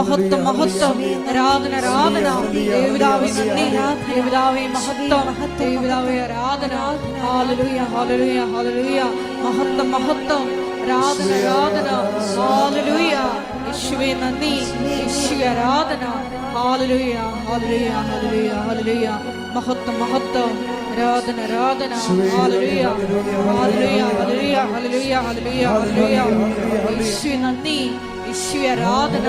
മഹത്വം മഹത്വം. ആരാധന ആരാധന. ദേവപിതാവേ നന്ദി, ദേവപിതാവേ മഹത്വം, ദേവപിതാവേ ആരാധന. Hallelujah hallelujah hallelujah. മഹത്വം മഹത്വം. ആരാധന ആരാധന. ഹല്ലേലൂയ. യേശുവേ നന്ദി, യേശുവേ ആരാധന. Hallelujah hallelujah hallelujah hallelujah. മഹത്വം മഹത്വം. ആരാധന ആരാധന. Hallelujah hallelujah hallelujah hallelujah hallelujah hallelujah. യേശുവേ നന്ദി, യേശുവേ ആരാധന.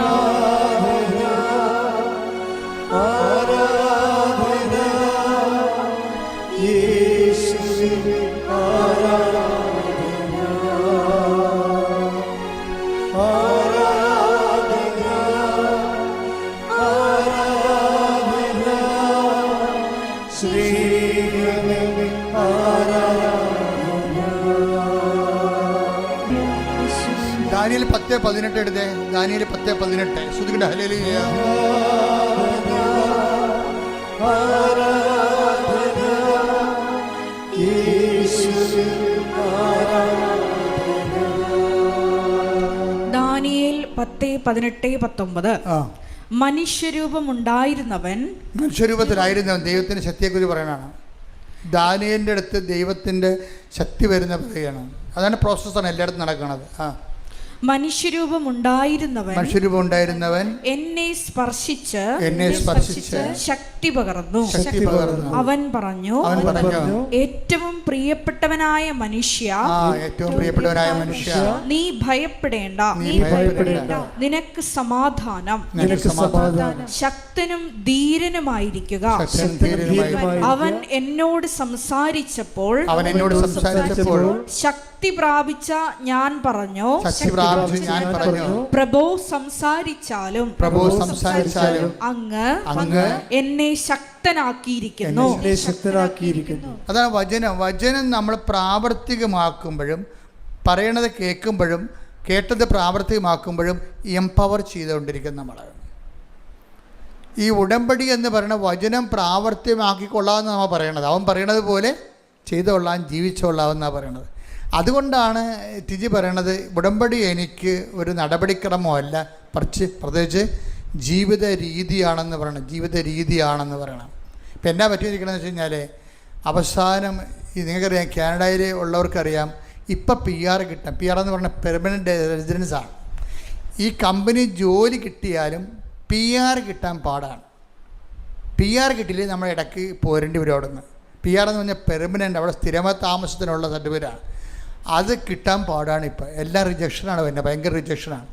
ആരാധന യേശുവേ ആരാധന. ദാനിയേൽ 10:18 എടുത്തേ. ദാനിയേൽ 10:18 ശ്രുതിക്കട്ടെ. ഹല്ലേലൂയ. ദാനിയേൽ 10:18-19. മനുഷ്യരൂപമുണ്ടായിരുന്നവൻ, മനുഷ്യരൂപത്തിലായിരുന്നവൻ. ദൈവത്തിന്റെ ശക്തിയെക്കുറിച്ച് പറയണതാണ്. ദാനിയേലിൻ്റെ അടുത്ത് ദൈവത്തിന്റെ ശക്തി വരുന്ന പറയുകയാണ്. അതാണ് പ്രോസസ്സാണ് എല്ലായിടത്തും നടക്കുന്നത്. മനുഷ്യരൂപമുണ്ടായിരുന്നവൻ എന്നെ സ്പർശിച്ച് ശക്തി പകർന്നു. അവൻ പറഞ്ഞു, ഏറ്റവും പ്രിയപ്പെട്ടവനായ മനുഷ്യ, നീ ഭയപ്പെടേണ്ട, നിനക്ക് സമാധാനം, ശക്തനും ധീരനുമായിരിക്കുക. അവൻ എന്നോട് സംസാരിച്ചപ്പോൾ ശക്തി പ്രാപിച്ച ഞാൻ പറഞ്ഞു, പ്രഭോ സംസാരിച്ചാലും അങ്ങ് എന്നെ ശക്തനാക്കിയിരിക്കുന്നു. അതാണ് വചനം. വചനം നമ്മൾ പ്രാവർത്തികമാക്കുമ്പോഴും പറയണത് കേൾക്കുമ്പോഴും കേട്ടത് പ്രാവർത്തികമാക്കുമ്പോഴും എംപവർ ചെയ്തുകൊണ്ടിരിക്കും നമ്മൾ. ഈ ഉടമ്പടി എന്ന് പറയുന്ന വചനം പ്രാവർത്തികമാക്കിക്കൊള്ളാമെന്ന് നമ്മൾ പറയണത്. അവൻ പറയണത് പോലെ ചെയ്തുകൊള്ളാൻ, ജീവിച്ചുകൊള്ളാമെന്നാണ് പറയണത്. അതുകൊണ്ടാണ് ടിജി പറയണത് ഉടമ്പടി എനിക്ക് ഒരു നടപടിക്രമമല്ല, പ്രത്യേകിച്ച് ജീവിത രീതിയാണെന്ന് പറയണം. ജീവിത രീതിയാണെന്ന് പറയണം. ഇപ്പം എന്നാ പറ്റിയിരിക്കണമെന്ന് വെച്ച് കഴിഞ്ഞാൽ അവസാനം നിങ്ങൾക്കറിയാം, കാനഡയിൽ ഉള്ളവർക്കറിയാം, ഇപ്പം PR കിട്ടാം. PR എന്ന് പറഞ്ഞാൽ പെർമനൻറ്റ് റെസിഡൻസാണ്. ഈ കമ്പനി ജോലി കിട്ടിയാലും PR കിട്ടാൻ പാടാണ്. PR കിട്ടിയില്ലേ നമ്മൾ ഇടയ്ക്ക് പോരേണ്ടി വരും അവിടെ നിന്ന്. PR എന്ന് പറഞ്ഞാൽ പെർമനൻ്റ്, അവിടെ സ്ഥിരമായ താമസത്തിനുള്ള സർട്ടിഫിക്കറ്റാണ്. അത് കിട്ടാൻ പാടാണ്. ഇപ്പം എല്ലാം റിജക്ഷനാണ് വരുന്നത്, ഭയങ്കര റിജക്ഷനാണ്.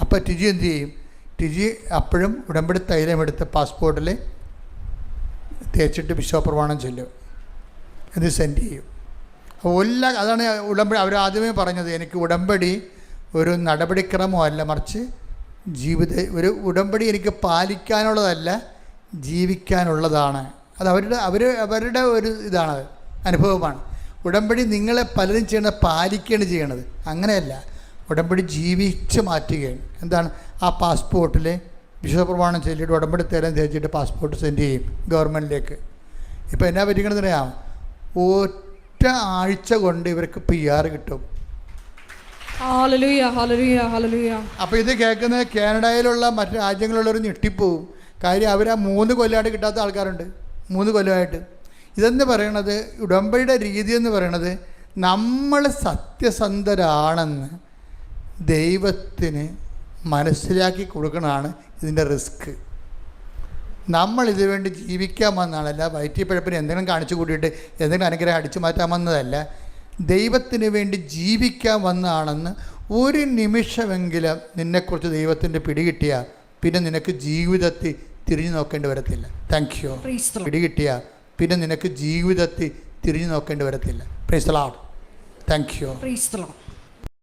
അപ്പോൾ ടിജി എന്ത് ചെയ്യും? ടിജി അപ്പോഴും ഉടമ്പടി തൈലമെടുത്ത് പാസ്പോർട്ടിൽ തേച്ചിട്ട് വിശ്വാസപ്രമാണം ചൊല്ലും, ഇത് സെൻഡ് ചെയ്യും. അതാണ് ഉടമ്പടി. അവർ ആദ്യമേ പറഞ്ഞത്, എനിക്ക് ഉടമ്പടി ഒരു നടപടിക്രമമല്ല, മറിച്ച് ഒരു ഉടമ്പടി എനിക്ക് പാലിക്കാനുള്ളതല്ല, ജീവിക്കാനുള്ളതാണ്. അത് അവരുടെ ഒരു ഇതാണ്, അനുഭവമാണ്. ഉടമ്പടി നിങ്ങളെ പലരും ചെയ്യണത് പാലിക്കുകയാണ് ചെയ്യണത്, അങ്ങനെയല്ല. ഉടമ്പടി ജീവിച്ച് മാറ്റുകയാണ്. എന്താണ്? ആ പാസ്പോർട്ടിൽ വിശ്വാസപ്രമാണം ചൊല്ലിയിട്ട് ഉടമ്പടി തേരം തേച്ചിട്ട് പാസ്പോർട്ട് സെൻഡ് ചെയ്യും ഗവൺമെൻറ്റിലേക്ക്. ഇപ്പോൾ എന്നാ പറ്റിക്കണമെന്ന് അറിയാം, ഒറ്റ ആഴ്ച കൊണ്ട് ഇവർക്ക് PR കിട്ടും. അപ്പോൾ ഇത് കേൾക്കുന്നത് കാനഡയിലുള്ള മറ്റു രാജ്യങ്ങളിലുള്ളവർ ഞെട്ടിപ്പോവും. കാര്യം അവർ 3 കൊല്ലമായിട്ട് കിട്ടാത്ത ആൾക്കാരുണ്ട്, 3 കൊല്ലമായിട്ട്. ഇതെന്ന് പറയണത്, ഉടമ്പടിയുടെ രീതി എന്ന് പറയണത്, നമ്മൾ സത്യസന്ധരാണെന്ന് ദൈവത്തിന് മനസ്സിലാക്കി കൊടുക്കണതാണ് ഇതിൻ്റെ റിസ്ക്. നമ്മളിത് വേണ്ടി ജീവിക്കാൻ വന്നതാണല്ല, വയറ്റിപ്പഴപ്പിന് എന്തെങ്കിലും കാണിച്ചു കൂട്ടിയിട്ട് എന്തെങ്കിലും അനുഗ്രഹം അടിച്ചു മാറ്റാൻ വന്നതല്ല. ദൈവത്തിന് വേണ്ടി ജീവിക്കാൻ വന്നതാണെന്ന് ഒരു നിമിഷമെങ്കിലും നിന്നെക്കുറിച്ച് ദൈവത്തിൻ്റെ പിടികിട്ടിയാൽ പിന്നെ നിനക്ക് ജീവിതത്തിൽ തിരിഞ്ഞു നോക്കേണ്ടി വരത്തില്ല. Thank you. പിടികിട്ടിയാൽ പിന്നെ നിനക്ക് ജീവിതത്തിൽ തിരിഞ്ഞു നോക്കേണ്ടി വരത്തില്ല. Praise the Lord. Thank you.